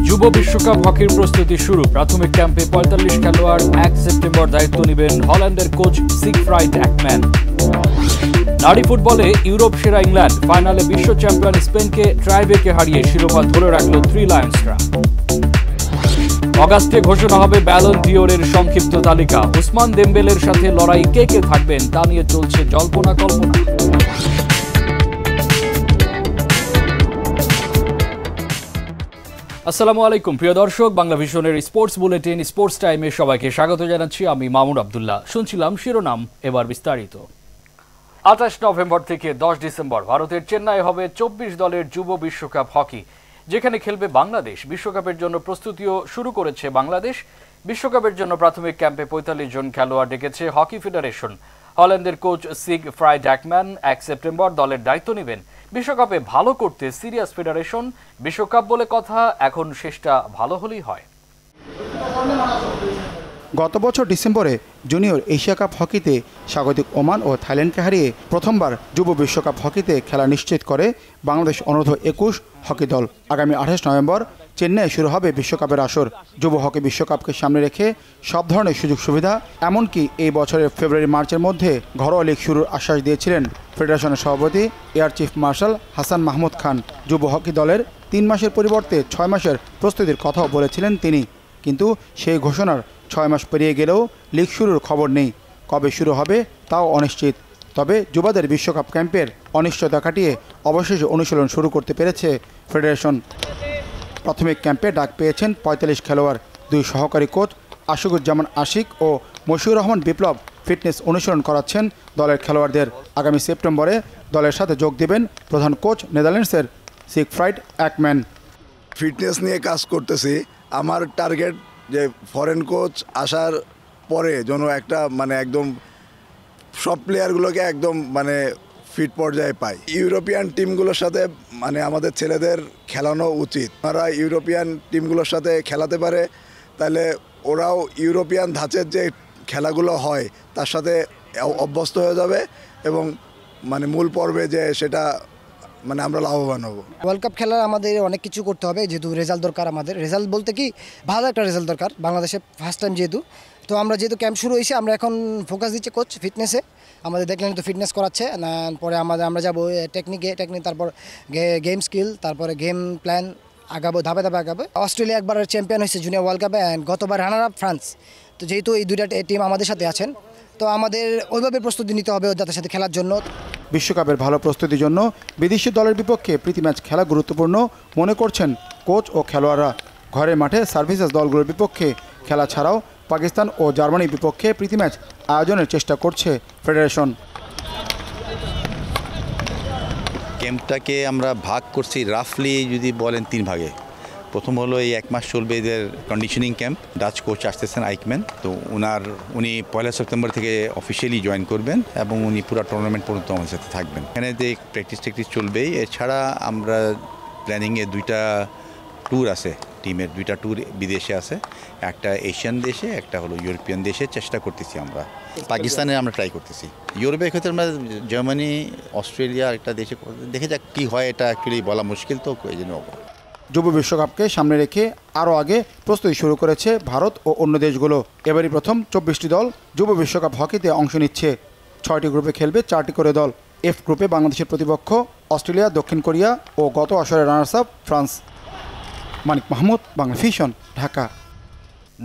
যুব বিশ্বকাপ হকির প্রস্তুতি শুরু। প্রাথমিক ক্যাম্পে ৪৫ খেলোয়াড়। ১ সেপ্টেম্বর দায়িত্ব নেবেন হল্যান্ডের কোচ সিগফ্রাইড একম্যান। নারী ফুটবলে ইউরোপ সেরা ইংল্যান্ড ফাইনালে বিশ্ব চ্যাম্পিয়ন স্পেনকে ট্রাইব্রেকে হারিয়ে শিরোপা ধরে রাখল থ্রি লায়ন্সরা। অগাস্টে ঘোষণা হবে ব্যালন ডিওরের সংক্ষিপ্ত তালিকা। ওসমান দেমবেলের সাথে লড়াই কে কে থাকবেন তা নিয়ে চলছে জল্পনা কল্পনা। আসসালামু আলাইকুম প্রিয় দর্শক, বাংলা ভিশনের স্পোর্টস বুলেটিন স্পোর্টস টাইমে সবাইকে স্বাগত জানাচ্ছি। আমি মামুন আব্দুল্লাহ। শুনছিলাম শিরোনাম, এবার বিস্তারিত। ২৮ নভেম্বর থেকে ১০ ডিসেম্বর ভারতের চেন্নাই হবে ২৪ দলের যুব বিশ্বকাপ হকি, যেখানে খেলবে বাংলাদেশ। বিশ্বকাপের জন্য প্রস্তুতিও শুরু করেছে বাংলাদেশ। বিশ্বকাপের জন্য প্রাথমিক ক্যাম্পে ৪৫ জন খেলোয়াড় ডেকেছে হকি ফেডারেশন। হল্যান্ডের কোচ সিগফ্রাইড একম্যান ১ সেপ্টেম্বর দলের দায়িত্ব নেবেন। বিশ্বকাপে ভালো করতে সিরিয়াস ফেডারেশন। বিশ্বকাপ বলে কথা, এখন শেষটা ভালো হলেই হয়। গত বছর ডিসেম্বরে জুনিয়র এশিয়া কাপ হকিতে স্বাগতিক ওমান ও থাইল্যান্ডকে হারিয়ে প্রথমবার যুব বিশ্বকাপ হকিতে খেলা নিশ্চিত করে বাংলাদেশ অনূর্ধ্ব ২১ হকি দল। আগামী ২৮ নভেম্বর চেন্নাইয়ে শুরু হবে বিশ্বকাপের আসর। যুব হকি বিশ্বকাপকে সামনে রেখে সব ধরনের সুযোগ সুবিধা, এমনকি এই বছরের ফেব্রুয়ারি-মার্চের মধ্যে ঘরোয়া লিগ শুরুর আশ্বাস দিয়েছিলেন ফেডারেশনের সভাপতি air chief marshal Hasan Mahmud Khan. যুব হকি দলের ৩ মাসের পরিবর্তে ৬ মাসের প্রস্তুতির কথাও বলেছিলেন তিনি। কিন্তু সেই ঘোষণার ৬ মাস পেরিয়ে গেলেও লিগ শুরুর খবর নেই। কবে শুরু হবে তাও অনিশ্চিত। তবে যুবাদের বিশ্বকাপ ক্যাম্পের অনিশ্চয়তা কাটিয়ে অবশেষে অনুশীলন শুরু করতে পেরেছে ফেডারেশন। প্রাথমিক ক্যাম্পে ডাক পেয়েছেন ৪৫ খেলোয়াড়। ২ সহকারী কোচ আশিকুজ্জামান আশিক ও মশিউর রহমান বিপ্লব ফিটনেস অনুশীলন করাচ্ছেন দলের খেলোয়াড়দের। আগামী সেপ্টেম্বরে দলের সাথে যোগ দেবেন প্রধান কোচ নেদারল্যান্ডসের সিগফ্রাইড একম্যান। ফিটনেস নিয়ে কাজ করতেছি। আমার টার্গেট যে ফরেন কোচ আসার পরে যেন একটা একদম সব প্লেয়ারগুলোকে একদম ফিট পর্যায়ে পাই। ইউরোপিয়ান টিমগুলোর সাথে আমাদের ছেলেদের খেলানো উচিত। ওরা ইউরোপিয়ান টিমগুলোর সাথে খেলাতে পারে, তাহলে ওরাও ইউরোপিয়ান ধাঁচের যে খেলাগুলো হয় তার সাথে অভ্যস্ত হয়ে যাবে এবং মূল পর্বে যে সেটা আমরা লাভবান হব। ওয়ার্ল্ড কাপ খেলার আমাদের অনেক কিছু করতে হবে, যেহেতু রেজাল্ট দরকার। আমাদের রেজাল্ট বলতে কি, ভালো একটা রেজাল্ট দরকার বাংলাদেশে ফার্স্ট টাইম যেহেতু। তো আমরা যেহেতু ক্যাম্প শুরু হয়েছে, আমরা এখন ফোকাস দিচ্ছি কোচ ফিটনেসে। আমাদের দেখলেন তো ফিটনেস করাচ্ছে, পরে আমরা যাবো টেকনিক, তারপর গেম স্কিল, তারপরে গেম প্ল্যান আগাবো, ধাপে ধাপে আগাবো। অস্ট্রেলিয়া একবার চ্যাম্পিয়ন হয়েছে জুনিয়র ওয়ার্ল্ড কাপে, অ্যান্ড গতবার রানার আপ ফ্রান্স। তো যেহেতু এই দুইটা টিম আমাদের সাথে আছেন, তো আমাদের ওইভাবে প্রস্তুতি নিতে হবে যাদের সাথে খেলার জন্য। বিশ্বকাপের ভালো প্রস্তুতির জন্য বিদেশি দলের বিপক্ষে প্রীতি ম্যাচ খেলা গুরুত্বপূর্ণ মনে করছেন কোচ ও খেলোয়াড়রা। ঘরের মাঠে সার্ভিসেস দলগুলোর বিপক্ষে খেলা ছাড়াও পাকিস্তান ও জার্মানির বিপক্ষে প্রীতি ম্যাচ আয়োজনের চেষ্টা করছে ফেডারেশন। ক্যাম্পটাকে আমরা ভাগ করছি রাফলি যদি বলেন 3 ভাগে। প্রথম হলো এই 1 মাস চলবে এদের কন্ডিশনিং ক্যাম্প। ডাচ কোচ আসতেছেন আইকম্যান, তো উনি ১ সেপ্টেম্বর থেকে অফিসিয়ালি জয়েন করবেন এবং উনি পুরো টুর্নামেন্ট পর্যন্ত আমাদের সাথে থাকবেন। এখানে যে প্র্যাকটিস চলবেই। এছাড়া আমরা প্ল্যানিংয়ে 2টা ট্যুর আছে, টিমের 2টা ট্যুর বিদেশে আছে। একটা এশিয়ান দেশে, একটা হলো ইউরোপিয়ান দেশে চেষ্টা করতেছি আমরা। পাকিস্তানে আমরা ট্রাই করতেছি। ইউরোপের ক্ষেত্রে আমরা জার্মানি, অস্ট্রেলিয়া একটা দেশে দেখে যাক কী হয়। এটা অ্যাকচুয়ালি বলা মুশকিল, তো এই জন্য। যুব বিশ্বকাপকে সামনে রেখে আরও আগে প্রস্তুতি শুরু করেছে ভারত ও অন্য দেশগুলো। এবারই প্রথম ২৪টি দল যুব বিশ্বকাপ হকিতে অংশ নিচ্ছে। 6টি গ্রুপে খেলবে 4টি করে দল। এফ গ্রুপে বাংলাদেশের প্রতিপক্ষ অস্ট্রেলিয়া, দক্ষিণ কোরিয়া ও গত আসরের রানার্স আপ ফ্রান্স। মানিক মাহমুদ, বাংলা ভিশন, ঢাকা।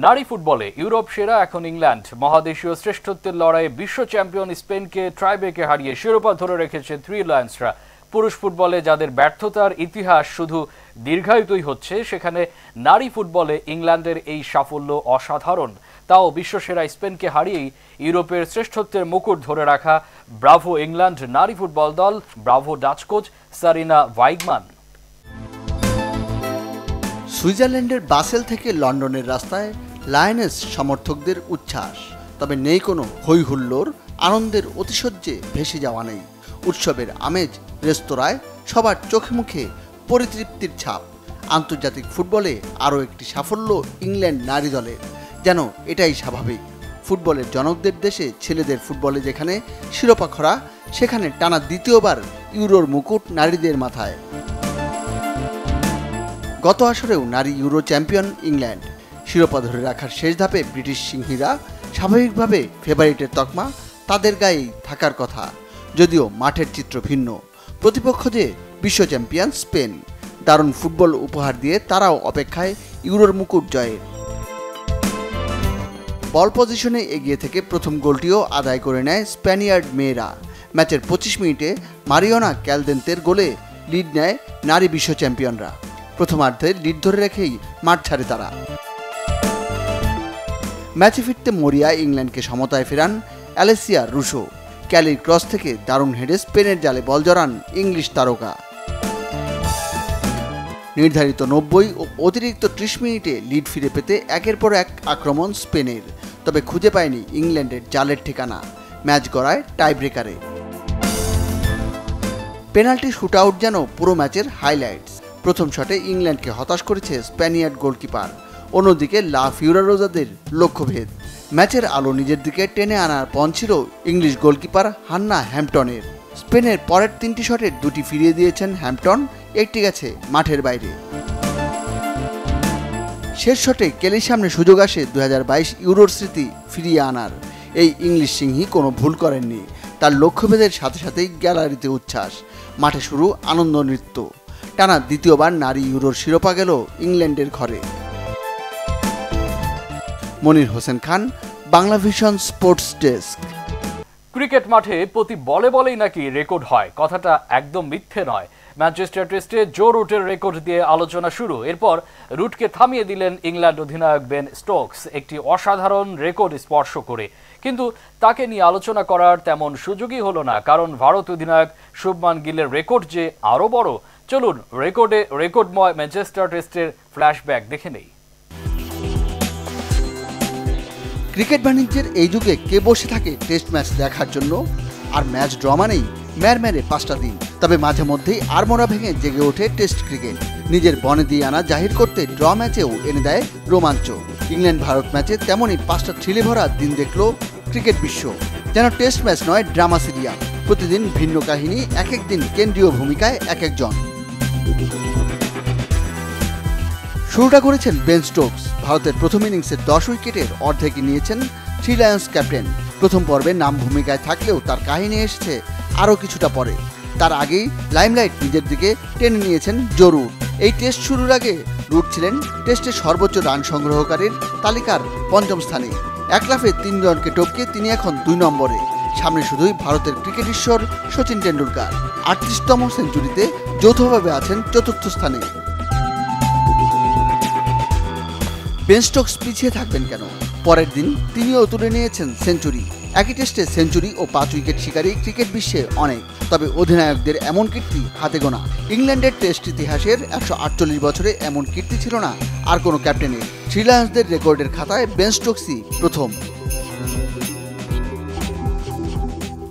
নারী ফুটবলে ইউরোপ সেরা এখন ইংল্যান্ড। মহাদেশীয় শ্রেষ্ঠত্বের লড়াইয়ে বিশ্ব চ্যাম্পিয়ন স্পেনকে ট্রাইব্রেকে হারিয়ে শিরোপা ধরে রেখেছে থ্রি লায়ন্সরা। পুরুষ ফুটবলে যাদের ব্যর্থতার ইতিহাস শুধু দীর্ঘায়িতই হচ্ছে, সেখানে নারী ফুটবলে ইংল্যান্ডের এই সাফল্য অসাধারণ। তাও বিশ্বসেরা স্পেনকে হারিয়েই ইউরোপের শ্রেষ্ঠত্বের মুকুট ধরে রাখা ব্রাভো ইংল্যান্ড নারী ফুটবল দল, ব্রাভো ডাচ কোচ সারিনা ভাইগমান। সুইজারল্যান্ডের বাসেল থেকে লন্ডনের রাস্তায় লায়নেস সমর্থকদের উচ্ছ্বাস। তবে নেই কোনো হই হুল্লোড়, আনন্দের অতিশয্যে ভেসে যাওয়া নেই। উৎসবের আমেজ, রেস্তোরাঁয় সবার চোখে মুখে পরিতৃপ্তির ছাপ। আন্তর্জাতিক ফুটবলে আরও একটি সাফল্য ইংল্যান্ড নারী দলের, যেন এটাই স্বাভাবিক। ফুটবলের জনকদের দেশে ছেলেদের ফুটবলে যেখানে শিরোপা খরা, সেখানে টানা দ্বিতীয়বার ইউরোর মুকুট নারীদের মাথায়। গত আসরেও নারী ইউরো চ্যাম্পিয়ন ইংল্যান্ড। শিরোপা ধরে রাখার শেষ ধাপে ব্রিটিশ সিংহীরা স্বাভাবিকভাবে ফেভারিটের তকমা তাদের গায়েই থাকার কথা, যদিও মাঠের চিত্র ভিন্ন। প্রতিপক্ষ যে বিশ্ব চ্যাম্পিয়ন স্পেন, দারুণ ফুটবল উপহার দিয়ে তারাও অপেক্ষায় ইউরোর মুকুট জয়ের। বল পজিশনে এগিয়ে থেকে প্রথম গোলটিও আদায় করে নেয় স্প্যানিয়ার্ড মেয়েরা। ম্যাচের 25 মিনিটে মারিওনা ক্যালদেন্তের গোলে লিড নেয় নারী বিশ্ব চ্যাম্পিয়নরা। প্রথমার্ধে লিড ধরে রেখেই মাঠ ছাড়ে তারা। ম্যাচে ফিরতে মরিয়া ইংল্যান্ডকে সমতায় ফেরান অ্যালেসিয়া রুশো। ক্যালির ক্রস থেকে দারুণ হেডে স্পেনের জালে বল জড়ান ইংলিশ তারকা। নির্ধারিত 90 ও অতিরিক্ত 30 মিনিটে লিড ফিরে পেতে একের পর এক আক্রমণ স্পেনের, তবে খুঁজে পায়নি ইংল্যান্ডের জালের ঠিকানা। ম্যাচ গড়ায় টাই ব্রেকারে। পেনাল্টি শুট আউট যেন পুরো ম্যাচের হাইলাইটস। প্রথম শটে ইংল্যান্ডকে হতাশ করেছে স্প্যানিয়ার্ড গোলকিপার, অন্যদিকে লা ফিওরারোজাদের লক্ষ্যভেদ। ম্যাচের আলো নিজের দিকে টেনে আনার পণ ছিল ইংলিশ গোলকিপার হান্না হ্যাম্পটনের। স্পেনের পরের 3টি শটের 2টি ফিরিয়ে দিয়েছেন হ্যাম্পটন, একটি গেছে মাঠের বাইরে। শেষ শটে কেলির সামনে সুযোগ আসে 2022 ইউরোর স্মৃতি ফিরিয়ে আনার। এই ইংলিশ সিংহী কোনো ভুল করেননি। তার লক্ষ্যভেদের সাথে সাথেই গ্যালারিতে উচ্ছ্বাস, মাঠে শুরু আনন্দ নৃত্য। টানা দ্বিতীয়বার নারী ইউরোর শিরোপা গেল ইংল্যান্ডের ঘরে। Monir Hossain Khan, Bangla vision sports desk. Cricket মাঠে প্রতি বলে বলেই নাকি রেকর্ড হয়, কথাটা একদম মিথ্যে নয়। ম্যানচেস্টার টেস্টে জো রুটের রেকর্ড দিয়ে আলোচনা শুরু। এরপর রুটকে থামিয়ে দিলেন ইংল্যান্ড অধিনায়ক বেন স্টোকস একটি অসাধারণ রেকর্ড স্পর্শ করে। কিন্তু তাকে নিয়ে আলোচনা করার তেমন সুযোগই হলো না, কারণ ভারত অধিনায়ক শুভমান গিলের রেকর্ড যে আরও বড়। চলুন রেকর্ডময় ম্যানচেস্টার টেস্টের ফ্ল্যাশব্যাক দেখে নেই। ক্রিকেট বাণিজ্যের এই যুগে কে বসে থাকে টেস্ট ম্যাচ দেখার জন্য? আর ম্যাচ ড্র মানেই মেরে 5টা দিন। তবে মাঝে মধ্যেই আড়মোড়া ভেঙে জেগে ওঠে টেস্ট ক্রিকেট। নিজের বনে দিয়ে আনা জাহির করতে ড্র ম্যাচেও এনে দেয় রোমাঞ্চ। ইংল্যান্ড ভারত ম্যাচে তেমনই 5টা থ্রিলে ভরা দিন দেখল ক্রিকেট বিশ্ব। যেন টেস্ট ম্যাচ নয়, ড্রামা সিরিয়াল। প্রতিদিন ভিন্ন কাহিনী, এক এক দিন কেন্দ্রীয় ভূমিকায় এক একজন। শুরুটা করেছেন বেন স্টোকস। ভারতের প্রথম ইনিংসের 10 উইকেটের অর্ধেকই নিয়েছেন থ্রি লায়ন্স ক্যাপ্টেন। প্রথম পর্বে নাম ভূমিকায় থাকলেও তার কাহিনী এসেছে আরও কিছুটা পরে। তার আগেই লাইমলাইট নিজের দিকে টেনে নিয়েছেন জো রুট। এই টেস্ট শুরুর আগে রুট ছিলেন টেস্টের সর্বোচ্চ রান সংগ্রহকারীর তালিকার 5ম স্থানে। এক লাফে 3 জনকে টপকে তিনি এখন 2 নম্বরে। সামনে শুধুই ভারতের ক্রিকেট ঈশ্বর সচিন টেন্ডুলকার। 38তম সেঞ্চুরিতে যৌথভাবে আছেন 4র্থ স্থানে। বেন স্টোকস পিছিয়ে থাকবেন কেন? পরের দিন তিনিও তুলে নিয়েছেন সেঞ্চুরি। একই টেস্টে সেঞ্চুরি ও 5 উইকেট শিকারী ক্রিকেট বিশ্বে অনেক, তবে অধিনায়কদের এমন কীর্তি হাতে গোনা। ইংল্যান্ডের টেস্ট ইতিহাসের 148 বছরে এমন কীর্তি ছিল না আর কোনো ক্যাপ্টেনের। থ্রি লায়ন্সদের রেকর্ডের খাতায় বেন স্টোকসই প্রথম।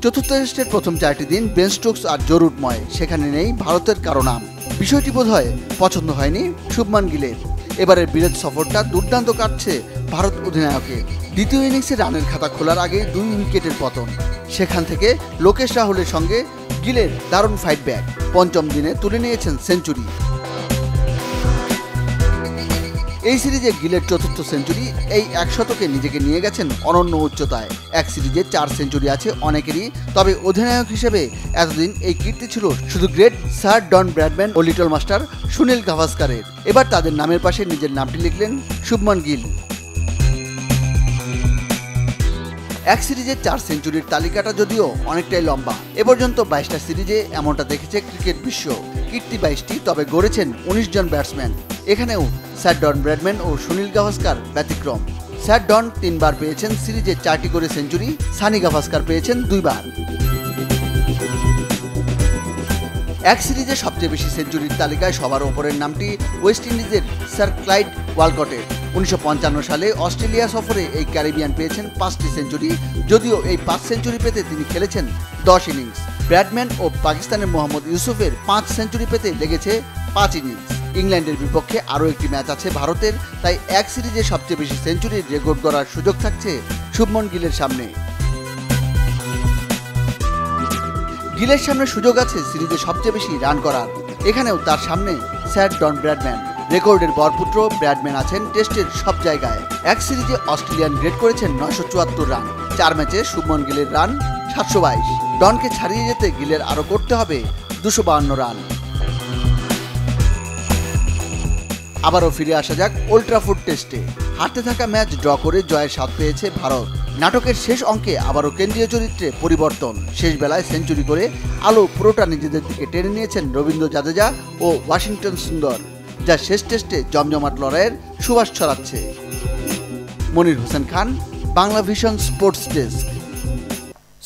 চতুর্থ টেস্টের প্রথম 4টি দিন বেন স্টোকস আর জো রুটময়, সেখানে নেই ভারতের কারো নাম। বিষয়টি বোধহয় পছন্দ হয়নি শুভমান গিলের। এবারের বিরাট সফরটা দুর্দান্ত কাটছে ভারত অধিনায়কের। দ্বিতীয় ইনিংসে রানের খাতা খোলার আগে 2 উইকেটের পতন। সেখান থেকে লোকেশ রাহুলের সঙ্গে গিলের দারুণ ফাইট ব্যাক। 5ম দিনে তুলে নিয়েছেন সেঞ্চুরি। এই সিরিজে গিলের 4র্থ সেঞ্চুরি। এই 1 শতকে নিজেকে নিয়ে গেছেন অনন্য উচ্চতায়। এক সিরিজে 4 সেঞ্চুরি আছে অনেকেরই, তবে অধিনায়ক হিসেবে এতদিন এই কীর্তি ছিল শুধু গ্রেট স্যার ডন ব্র্যাডম্যান ও লিটল মাস্টার সুনীল গাভাস্কারের। এবার তাদের নামের পাশে নিজের নামটি লিখলেন শুভমান গিল। এক সিরিজে 4 সেঞ্চুরির তালিকাটা যদিও অনেকটাই লম্বা। এ পর্যন্ত 22টা সিরিজে এমনটা দেখেছে ক্রিকেট বিশ্ব। কীর্তি 22টি, তবে গড়েছেন 19 জন ব্যাটসম্যান। এখানেও স্যার ডন ব্র্যাডম্যান ও সুনীল গাভাস্কার ব্যতিক্রম। স্যার ডন 3 বার পেয়েছেন সিরিজে 4টি করে সেঞ্চুরি, সানি গাভাস্কার পেয়েছেন 2 বার। এক সিরিজে সবচেয়ে বেশি সেঞ্চুরির তালিকায় সবার ওপরের নামটি ওয়েস্ট ইন্ডিজের স্যার ক্লাইড ওয়ালকটের। 1955 সালে অস্ট্রেলিয়া সফরে এই ক্যারিবিয়ান পেয়েছেন 5টি সেঞ্চুরি, যদিও এই 5 সেঞ্চুরি পেতে তিনি খেলেছেন 10 ইনিংস। ব্র্যাডম্যান ও পাকিস্তানের মোহাম্মদ ইউসুফের 5 সেঞ্চুরি পেতে লেগেছে 5 ইনিংস। ইংল্যান্ডের বিপক্ষে আরও একটি ম্যাচ আছে ভারতের, তাই এক সিরিজে সবচেয়ে বেশি সেঞ্চুরির রেকর্ড গড়ার সুযোগ থাকছে শুভমান গিলের সামনে। গিলের সামনে সুযোগ আছে সিরিজে সবচেয়ে বেশি রান করার। এখানেও তার সামনে স্যার ডন ব্র্যাডম্যান। রেকর্ডের বরপুত্র ব্র্যাডম্যান আছেন টেস্টের সব জায়গায়। এক সিরিজে অস্ট্রেলিয়ান গ্রেড করেছেন 974 রান। 4 ম্যাচে শুভমন গিলের রান 722। ডনকে ছাড়িয়ে যেতে গিলের আরও করতে হবে 252 রান। আবারও ফিরে আসা যাক ওল্ড ট্রাফোর্ড টেস্টে। হারতে থাকা ম্যাচ ড্র করে জয়ের স্বাদ পেয়েছে ভারত। নাটকের শেষ অঙ্কে আবারও কেন্দ্রীয় চরিত্রে পরিবর্তন। শেষ বেলায় সেঞ্চুরি করে আলো পুরোটা নিজেদের দিকে টেনে নিয়েছেন রবীন্দ্র জাদেজা ও ওয়াশিংটন সুন্দর, যা শেষ টেস্টে জমজমাট লড়াইয়ের সুবাস ছড়াচ্ছে। Monir Hossain Khan, Bangla vision sports desk.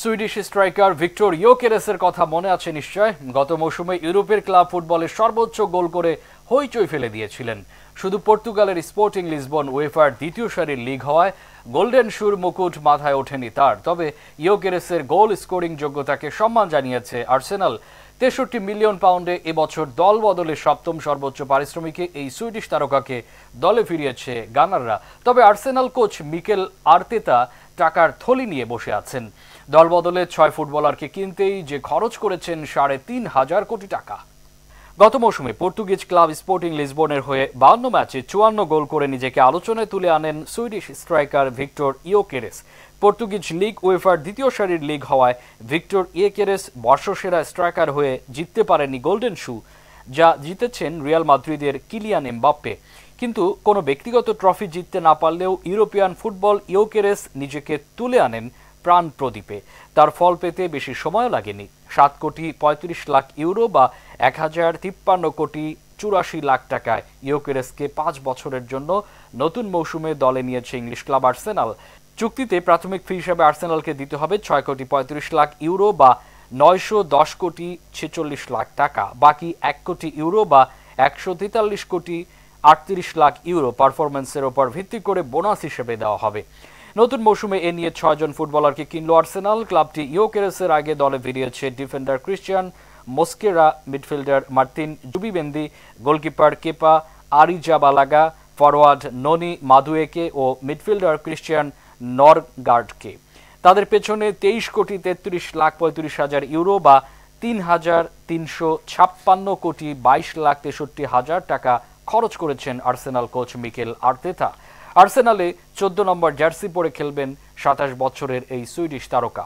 Swedish striker Viktor ইয়োকেরেসের কথা মনে আছে নিশ্চয়। গত মৌসুমে ইউরোপের ক্লাব ফুটবলে সর্বোচ্চ গোল করে হইচই ফেলে দিয়েছিলেন। শুধু পর্তুগালের স্পোর্টিং লিসবন উয়েফার দ্বিতীয় সারির লিগ হওয়ায় গোল্ডেন শুর মুকুট মাথায় ওঠেনি তার। তবে ইয়োকেরেসের গোল স্কোরিং যোগ্যতাকে সম্মান জানিয়েছে আর্সেনাল। 63 মিলিয়ন পাউন্ডে এবছর দল বদলে সপ্তম সর্বোচ্চ পারিশ্রমিকে এই সুইডিশ তারকাকে দলে ফিরিয়েছে গানাররা। তবে আর্সেনাল কোচ মিকেল আর্তেতা টাকার থলি নিয়ে বসে আছেন। দল বদলে 6 ফুটবলারকে কিনতেই যে খরচ করেছেন 3,500 কোটি টাকা। গত মৌসুমে পর্তুগিজ ক্লাব স্পোর্টিং লিসবনের হয়ে 52 ম্যাচে 54 গোল করে নিজেকে আলোচনায় তুলে আনেন Swedish striker Viktor Gyokeres. Portuguese league উয়েফার দ্বিতীয় সারির লিগ হওয়ায় ভিক্টর ইয়োকেরেস বর্ষসেরা স্ট্রাইকার হয়ে জিততে পারেনি গোল্ডেন শু, যা জিতেছেন রিয়াল মাদ্রিদের কিলিয়ান এমবাপ্পে। কিন্তু কোনো ব্যক্তিগত ট্রফি জিততে না পারলেও ইউরোপিয়ান ফুটবল ইয়োকেরেস নিজেকে তুলে আনেন প্রাণ প্রদীপে। তার ফল পেতে বেশি সময় লাগেনি। 7 কোটি 35 লাখ ইউরো বা 1053 কোটি 84 লাখ টাকায় ইয়োকেরেসকে 5 বছরের জন্য নতুন মৌসুমে দলে নিয়েছে ইংলিশ ক্লাব আর্সেনাল। চুক্তিতে প্রাথমিক ফি হিসেবে আর্সেনালকে দিতে হবে 6 কোটি 35 লাখ ইউরো বা 910 কোটি 46 লাখ টাকা। বাকি 1 কোটি ইউরো বা 143 কোটি 38 লাখ ইউরো পারফরমেন্সের ওপর ভিত্তি করে বোনাস হিসেবে দেওয়া হবে। নতুন মৌসুমে এ নিয়ে 6 জন ফুটবলারকে কিনল আর্সেনাল। ক্লাবটি ইয়োকেরেসের আগে দলে ফিরিয়েছে defender Cristian Mosquera, midfielder Martin Zubimendi, goalkeeper Kepa Arrizabalaga, forward Noni Madueke ও মিডফিল্ডার ক্রিশ্চিয়ান নরগার্ডকে। তাদের পেছনে 23 কোটি 33 লাখ 35 হাজার ইউরো বা 3,356 কোটি 22 লাখ 63 হাজার টাকা খরচ করেছেন আর্সেনাল কোচ মিকেল আর্তেতা। আর্সেনালে 14 নম্বর জার্সি পরে খেলবেন 27 বছরের এই সুইডিশ তারকা।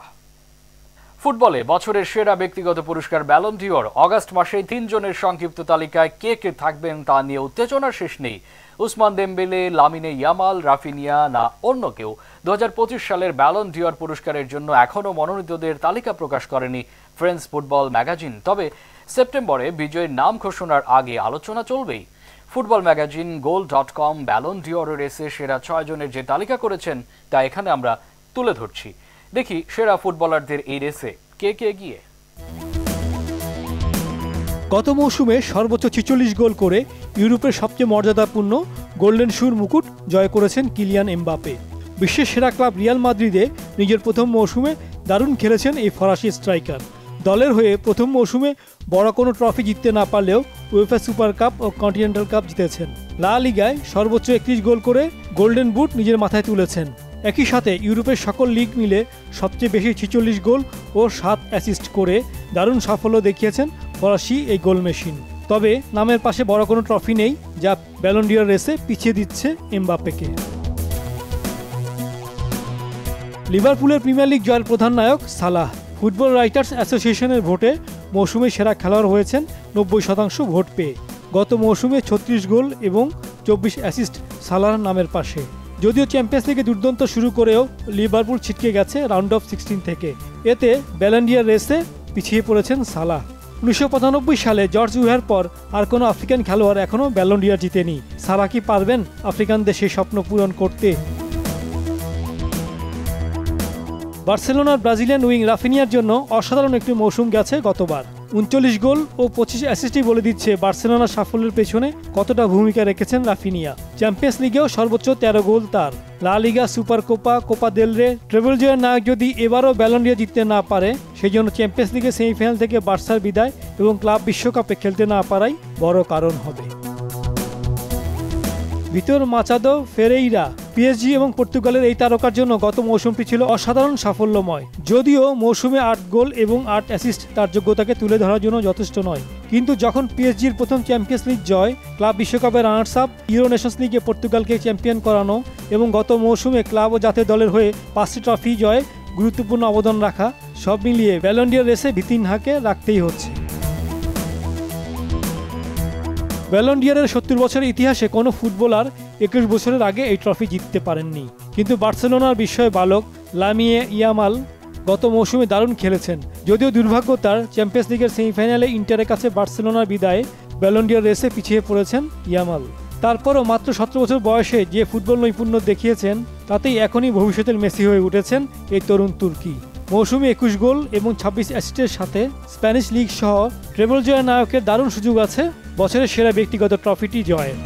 ফুটবলে বছরের সেরা ব্যক্তিগত পুরস্কার ব্যালন ডিওর। অগাস্ট মাসেই 3 জনের সংক্ষিপ্ত তালিকায় কে কে থাকবেন তা নিয়ে উত্তেজনার শেষ নেই। Ousmane Dembele, Lamine Yamal, Raphinha না অন্য কেউ। 2025 সালের ব্যালন ডিওর পুরস্কারের জন্য এখনও মনোনীতদের তালিকা প্রকাশ করেনি ফ্রেঞ্চ ফুটবল ম্যাগাজিন। তবে সেপ্টেম্বরে বিজয়ীর নাম ঘোষণার আগে আলোচনা চলবেই। ফুটবল ম্যাগাজিন goal.com ব্যালন ডিওরের রেসে সেরা 6 জনের যে তালিকা করেছেন তা এখানে আমরা তুলে ধরছি। দেখি সেরা ফুটবলারদের এই রেসে কে কে এগিয়ে। গত মৌসুমে সর্বোচ্চ 46 গোল করে ইউরোপের সবচেয়ে মর্যাদাপূর্ণ গোল্ডেন শুর মুকুট জয় করেছেন কিলিয়ান এমবাপ্পে। বিশ্বের সেরা ক্লাব রিয়াল মাদ্রিদে নিজের প্রথম মৌসুমে দারুণ খেলেছেন এই ফরাসি স্ট্রাইকার। দলের হয়ে প্রথম মৌসুমে বড় কোনো ট্রফি জিততে না পারলেও উয়েফা সুপার কাপ ও কন্টিনেন্টাল কাপ জিতেছেন। লা লিগায় সর্বোচ্চ 31 গোল করে গোল্ডেন বুট নিজের মাথায় তুলেছেন। একই সাথে ইউরোপের সকল লিগ মিলে সবচেয়ে বেশি 46 গোল ও 7 অ্যাসিস্ট করে দারুণ সাফল্য দেখিয়েছেন ফরাসি এই গোল মেশিন। তবে নামের পাশে বড় কোনো ট্রফি নেই, যা ব্যালন ডিওর রেসে পিছিয়ে দিচ্ছে এমবাপ্পেকে। লিভারপুলের প্রিমিয়ার লিগ জয়ের প্রধান নায়ক সালাহ। ফুটবল রাইটার্স অ্যাসোসিয়েশনের ভোটে মৌসুমে সেরা খেলোয়াড় হয়েছেন 90% ভোট পেয়ে। গত মৌসুমে 36 গোল এবং 24 অ্যাসিস্ট সালাহর নামের পাশে। যদিও চ্যাম্পিয়ন্স লিগে দুর্দান্ত শুরু করেও লিভারপুল ছিটকে গেছে রাউন্ড অফ 16 থেকে। এতে ব্যালন ডিওর রেসে পিছিয়ে পড়েছেন সালাহ। 1995 সালে জর্জ উইয়ার পর আর কোনো আফ্রিকান খেলোয়াড় এখনও ব্যালন ডিওর জিতেনি। সালাহ কি পারবেন আফ্রিকানদের সেই স্বপ্ন পূরণ করতে? বার্সেলোনার ব্রাজিলিয়ান উইং রাফিনিয়ার জন্য অসাধারণ একটি মৌসুম গেছে গতবার। 39 গোল ও 25 অ্যাসিস্টই বলে দিচ্ছে বার্সেলোনার সাফল্যের পেছনে কতটা ভূমিকা রেখেছেন রাফিনিয়া। চ্যাম্পিয়ন্স লিগেও সর্বোচ্চ 13 গোল তার। লা লিগা, সুপার কোপা, কোপা দেল রে, ট্রেবল জয়ের নায়ক যদি এবারও ব্যালন ডিওর জিততে না পারে, সেই জন্য চ্যাম্পিয়ন্স লিগের সেমিফাইনাল থেকে বার্সার বিদায় এবং ক্লাব বিশ্বকাপে খেলতে না পারাই বড় কারণ হবে। ভিতর মাচাদো, ফেরেইরা, পিএসজি এবং পর্তুগালের এই তারকার জন্য গত মৌসুমটি ছিল অসাধারণ সাফল্যময়। যদিও মৌসুমে 8 গোল এবং 8 অ্যাসিস্ট তার যোগ্যতাকে তুলে ধরার জন্য যথেষ্ট নয়, কিন্তু যখন পিএসজির প্রথম চ্যাম্পিয়ন্স লিগ জয়, ক্লাব বিশ্বকাপের রানার্স আপ, ইউরো নেশনস লিগে পর্তুগালকে চ্যাম্পিয়ন করানো এবং গত মৌসুমে ক্লাব ও জাতীয় দলের হয়ে 5টি ট্রফি জয়ে গুরুত্বপূর্ণ অবদান রাখা, সব মিলিয়ে ব্যালন ডি'র রেসে ভিতিনহাকে রাখতেই হচ্ছে। ব্যালন ডি'র 70 বছরের ইতিহাসে কোনো ফুটবলার 21 বছরের আগে এই ট্রফি জিততে পারেননি, কিন্তু বার্সেলোনার বিস্ময় বালক লামিনে ইয়ামাল গত মৌসুমে দারুণ খেলেছেন। যদিও দুর্ভাগ্য তার, চ্যাম্পিয়ন্স লিগের সেমিফাইনালে ইন্টারের কাছে বার্সেলোনার বিদায়ে ব্যালন ডি'র রেসে পিছিয়ে পড়েছেন ইয়ামাল। তারপরও মাত্র 17 বছর বয়সে যে ফুটবল নৈপুণ্য দেখিয়েছেন, তাতেই এখনই ভবিষ্যতের মেসি হয়ে উঠেছেন এই তরুণ তুর্কি। মৌসুমে 21 গোল এবং 26 অ্যাসিস্টের সাথে স্প্যানিশ লিগ সহ ট্রেবল জয়ের নায়কের দারুণ সুযোগ আছে বছরের সেরা ব্যক্তিগত ট্রফিটি জয়ের।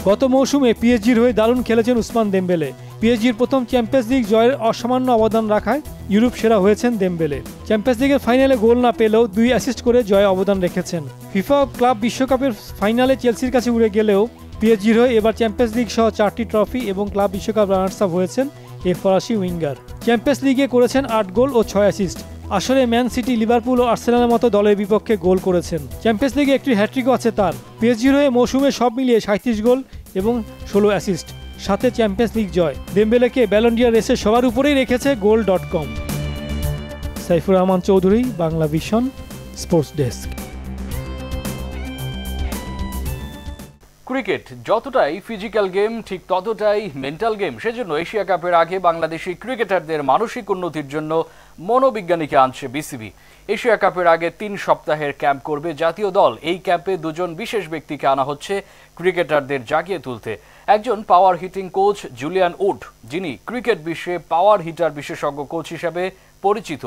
গত মৌসুমে পিএসজির হয়ে দারুণ খেলেছেন উসমান দেমবেলে। পিএসজির প্রথম চ্যাম্পিয়ন্স লিগ জয়ের অসামান্য অবদান রাখায় ইউরোপ সেরা হয়েছেন দেমবেলে। চ্যাম্পিয়ন্স লিগের ফাইনালে গোল না পেলেও 2 অ্যাসিস্ট করে জয়ে অবদান রেখেছেন। ফিফা ক্লাব বিশ্বকাপের ফাইনালে চেলসির কাছে উড়ে গেলেও পিএসজির হয়ে এবার চ্যাম্পিয়ন্স লিগ সহ 4টি ট্রফি এবং ক্লাব বিশ্বকাপ রানার্স আপ হয়েছেন এই ফরাসি উইঙ্গার। চ্যাম্পিয়ন্স লিগে করেছেন 8 গোল ও 6 অ্যাসিস্ট। আসলে ম্যান সিটি, লিভারপুল ও আর্সেনালের মতো দলের বিপক্ষে গোল করেছেন। চ্যাম্পিয়ন্স লিগে একটি হ্যাট্রিকও আছে তার। পিএসজির হয়ে মৌসুমে সব মিলিয়ে 37 গোল এবং 16 অ্যাসিস্ট, সাথে চ্যাম্পিয়ন্স লিগ জয়। দেমবেলেকে ব্যালন ডি'র রেসে সবার উপরেই রেখেছে goal.com। Saifur Rahman Chowdhury, Bangla vision, sports desk. Cricket যতটাই ফিজিক্যাল গেম, ঠিক ততটাই মেন্টাল গেম। সেজন্য এশিয়া কাপের আগে বাংলাদেশি ক্রিকেটারদের মানসিক উন্নতির জন্য মনোবিজ্ঞানীকে আনছে বিসিবি। এশিয়া কাপের আগে 3 সপ্তাহের ক্যাম্প করবে জাতীয় দল। এই ক্যাম্পে 2 জন বিশেষ ব্যক্তিকে আনা হচ্ছে ক্রিকেটারদের জাগিয়ে তুলতে। একজন পাওয়ার হিটিং কোচ জুলিয়ান উড, যিনি ক্রিকেট বিশ্বে পাওয়ার হিটার বিশেষজ্ঞ কোচ হিসেবে পরিচিত।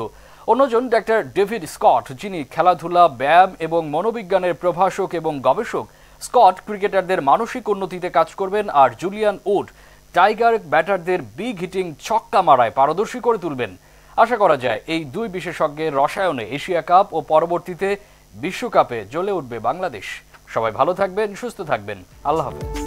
অন্যজন ডাক্তার ডেভিড স্কট, যিনি খেলাধুলা, ব্যায়াম এবং মনোবিজ্ঞানের প্রভাষক এবং গবেষক। স্কট ক্রিকেটারদের মানসিক উন্নতিতে কাজ করবেন, আর জুলিয়ান উড টাইগার ব্যাটারদের বিগ হিটিং ছক্কা মারায় পারদর্শী করে তুলবেন। আশা করা যায় এই 2 বিশেষজ্ঞের রসায়নে এশিয়া কাপ ও পরবর্তীতে বিশ্বকাপে জ্বলে উঠবে বাংলাদেশ। সবাই ভালো থাকবেন, সুস্থ থাকবেন। আল্লাহ হাফেজ।